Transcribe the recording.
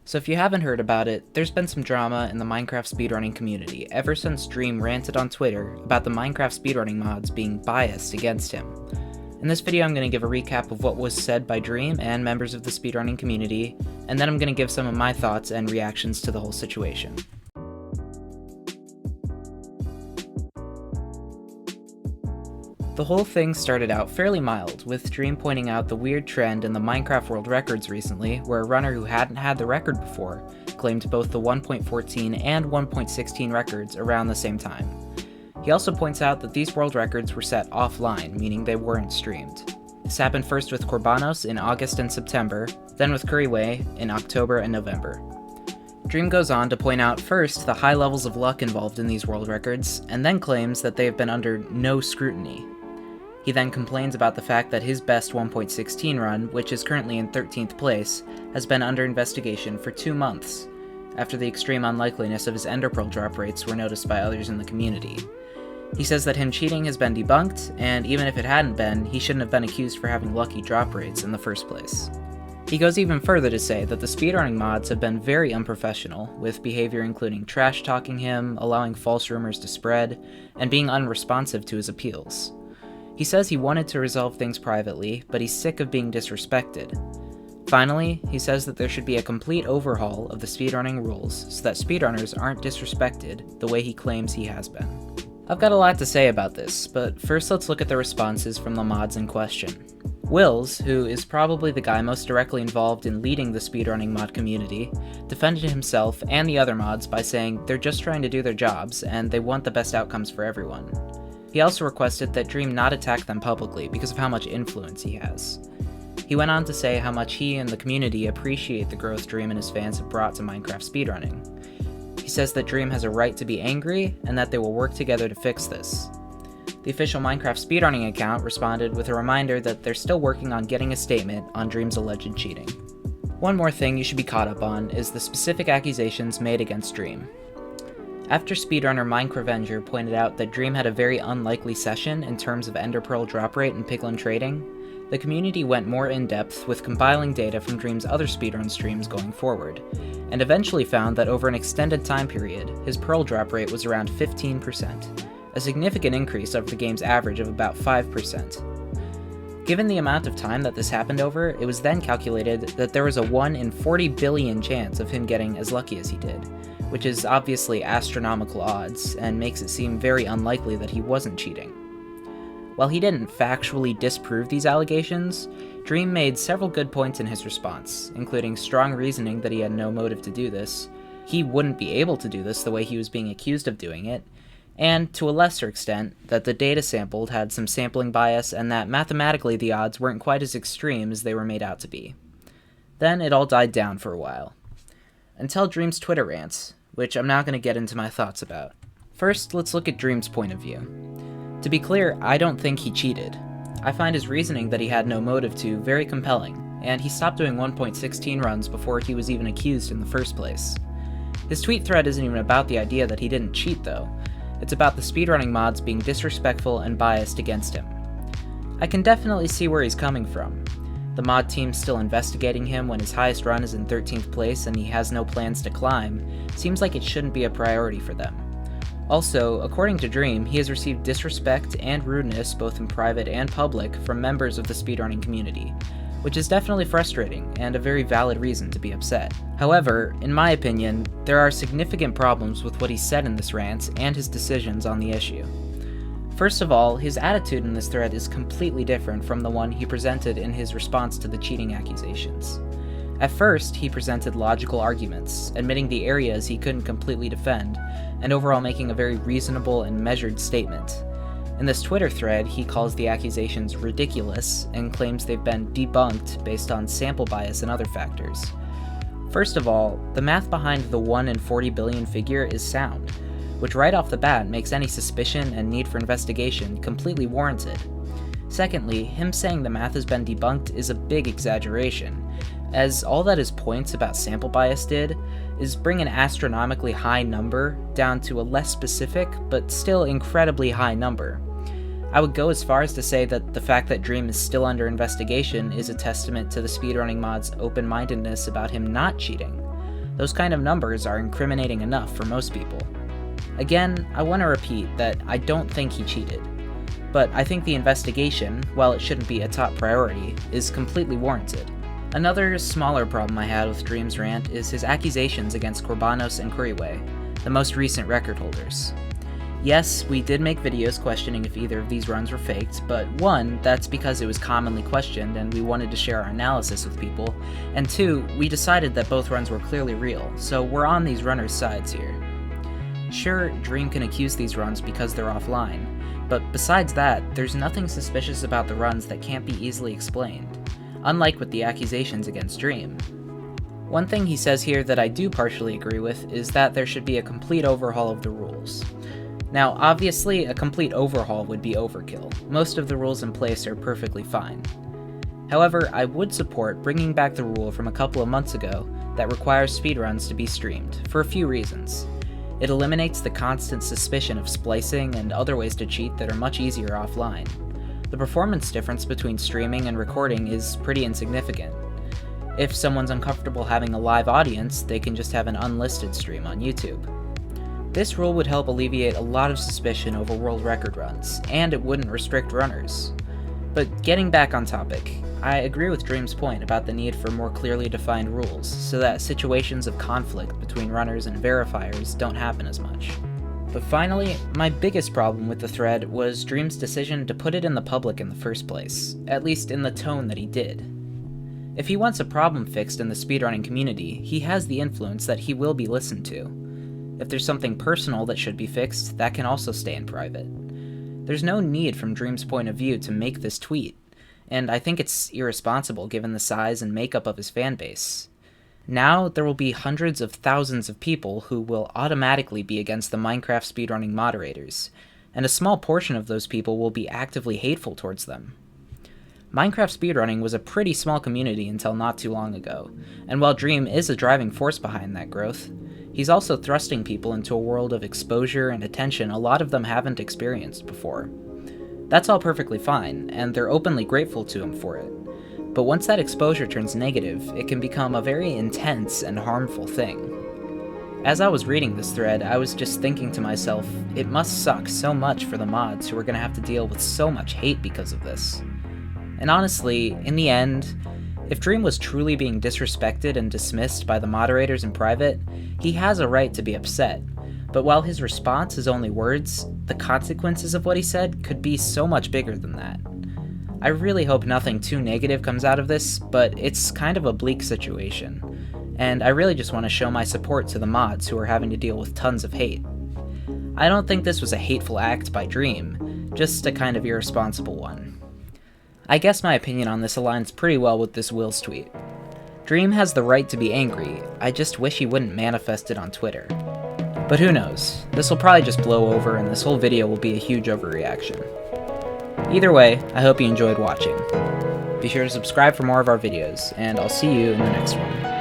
So if you haven't heard about it, there's been some drama in the Minecraft speedrunning community ever since Dream ranted on Twitter about the Minecraft speedrunning mods being biased against him. In this video I'm going to give a recap of what was said by Dream and members of the speedrunning community, and then I'm going to give some of my thoughts and reactions to the whole situation. The whole thing started out fairly mild, with Dream pointing out the weird trend in the Minecraft World Records recently, where a runner who hadn't had the record before claimed both the 1.14 and 1.16 records around the same time. He also points out that these world records were set offline, meaning they weren't streamed. This happened first with Corbanos in August and September, then with Curryway in October and November. Dream goes on to point out first the high levels of luck involved in these world records, and then claims that they have been under no scrutiny. He then complains about the fact that his best 1.16 run, which is currently in 13th place, has been under investigation for 2 months, after the extreme unlikeliness of his ender pearl drop rates were noticed by others in the community. He says that him cheating has been debunked, and even if it hadn't been, he shouldn't have been accused for having lucky drop rates in the first place. He goes even further to say that the speedrunning mods have been very unprofessional, with behavior including trash-talking him, allowing false rumors to spread, and being unresponsive to his appeals. He says he wanted to resolve things privately, but he's sick of being disrespected. Finally, he says that there should be a complete overhaul of the speedrunning rules so that speedrunners aren't disrespected the way he claims he has been. I've got a lot to say about this, but first let's look at the responses from the mods in question. Wills, who is probably the guy most directly involved in leading the speedrunning mod community, defended himself and the other mods by saying they're just trying to do their jobs and they want the best outcomes for everyone. He also requested that Dream not attack them publicly because of how much influence he has. He went on to say how much he and the community appreciate the growth Dream and his fans have brought to Minecraft speedrunning. He says that Dream has a right to be angry and that they will work together to fix this. The official Minecraft speedrunning account responded with a reminder that they're still working on getting a statement on Dream's alleged cheating. One more thing you should be caught up on is the specific accusations made against Dream. After speedrunner Minecravenger pointed out that Dream had a very unlikely session in terms of ender pearl drop rate and piglin trading, the community went more in-depth with compiling data from Dream's other speedrun streams going forward, and eventually found that over an extended time period, his pearl drop rate was around 15%, a significant increase over the game's average of about 5%. Given the amount of time that this happened over, it was then calculated that there was a 1 in 40 billion chance of him getting as lucky as he did, which is obviously astronomical odds, and makes it seem very unlikely that he wasn't cheating. While he didn't factually disprove these allegations, Dream made several good points in his response, including strong reasoning that he had no motive to do this, he wouldn't be able to do this the way he was being accused of doing it, and, to a lesser extent, that the data sampled had some sampling bias and that mathematically the odds weren't quite as extreme as they were made out to be. Then it all died down for a while. Until Dream's Twitter rants, which I'm now going to get into my thoughts about. First, let's look at Dream's point of view. To be clear, I don't think he cheated. I find his reasoning that he had no motive to very compelling, and he stopped doing 1.16 runs before he was even accused in the first place. His tweet thread isn't even about the idea that he didn't cheat though, it's about the speedrunning mods being disrespectful and biased against him. I can definitely see where he's coming from. The mod team's still investigating him when his highest run is in 13th place and he has no plans to climb. Seems like it shouldn't be a priority for them. Also, according to Dream, he has received disrespect and rudeness both in private and public from members of the speedrunning community, which is definitely frustrating and a very valid reason to be upset. However, in my opinion, there are significant problems with what he said in this rant and his decisions on the issue. First of all, his attitude in this thread is completely different from the one he presented in his response to the cheating accusations. At first, he presented logical arguments, admitting the areas he couldn't completely defend, and overall making a very reasonable and measured statement. In this Twitter thread, he calls the accusations ridiculous and claims they've been debunked based on sample bias and other factors. First of all, the math behind the 1 in 40 billion figure is sound, which right off the bat makes any suspicion and need for investigation completely warranted. Secondly, him saying the math has been debunked is a big exaggeration, as all that his points about sample bias did is bring an astronomically high number down to a less specific, but still incredibly high number. I would go as far as to say that the fact that Dream is still under investigation is a testament to the speedrunning mod's open-mindedness about him not cheating. Those kind of numbers are incriminating enough for most people. Again, I want to repeat that I don't think he cheated, but I think the investigation, while it shouldn't be a top priority, is completely warranted. Another smaller problem I had with Dream's rant is his accusations against Korbanos and Kuriwe, the most recent record holders. Yes, we did make videos questioning if either of these runs were faked, but one, that's because it was commonly questioned and we wanted to share our analysis with people, and two, we decided that both runs were clearly real, so we're on these runners' sides here. Sure, Dream can accuse these runs because they're offline, but besides that, there's nothing suspicious about the runs that can't be easily explained, unlike with the accusations against Dream. One thing he says here that I do partially agree with is that there should be a complete overhaul of the rules. Now, obviously, a complete overhaul would be overkill. Most of the rules in place are perfectly fine. However, I would support bringing back the rule from a couple of months ago that requires speedruns to be streamed, for a few reasons. It eliminates the constant suspicion of splicing and other ways to cheat that are much easier offline. The performance difference between streaming and recording is pretty insignificant. If someone's uncomfortable having a live audience, they can just have an unlisted stream on YouTube. This rule would help alleviate a lot of suspicion over world record runs, and it wouldn't restrict runners. But getting back on topic, I agree with Dream's point about the need for more clearly defined rules, so that situations of conflict between runners and verifiers don't happen as much. But finally, my biggest problem with the thread was Dream's decision to put it in the public in the first place, at least in the tone that he did. If he wants a problem fixed in the speedrunning community, he has the influence that he will be listened to. If there's something personal that should be fixed, that can also stay in private. There's no need from Dream's point of view to make this tweet, and I think it's irresponsible given the size and makeup of his fanbase. Now, there will be hundreds of thousands of people who will automatically be against the Minecraft speedrunning moderators, and a small portion of those people will be actively hateful towards them. Minecraft speedrunning was a pretty small community until not too long ago, and while Dream is a driving force behind that growth, he's also thrusting people into a world of exposure and attention a lot of them haven't experienced before. That's all perfectly fine, and they're openly grateful to him for it. But once that exposure turns negative, it can become a very intense and harmful thing. As I was reading this thread, I was just thinking to myself, it must suck so much for the mods who are going to have to deal with so much hate because of this. And honestly, in the end, if Dream was truly being disrespected and dismissed by the moderators in private, he has a right to be upset. But while his response is only words, the consequences of what he said could be so much bigger than that. I really hope nothing too negative comes out of this, but it's kind of a bleak situation. And I really just want to show my support to the mods who are having to deal with tons of hate. I don't think this was a hateful act by Dream, just a kind of irresponsible one. I guess my opinion on this aligns pretty well with this Will's tweet. Dream has the right to be angry, I just wish he wouldn't manifest it on Twitter. But who knows, this will probably just blow over and this whole video will be a huge overreaction. Either way, I hope you enjoyed watching. Be sure to subscribe for more of our videos, and I'll see you in the next one.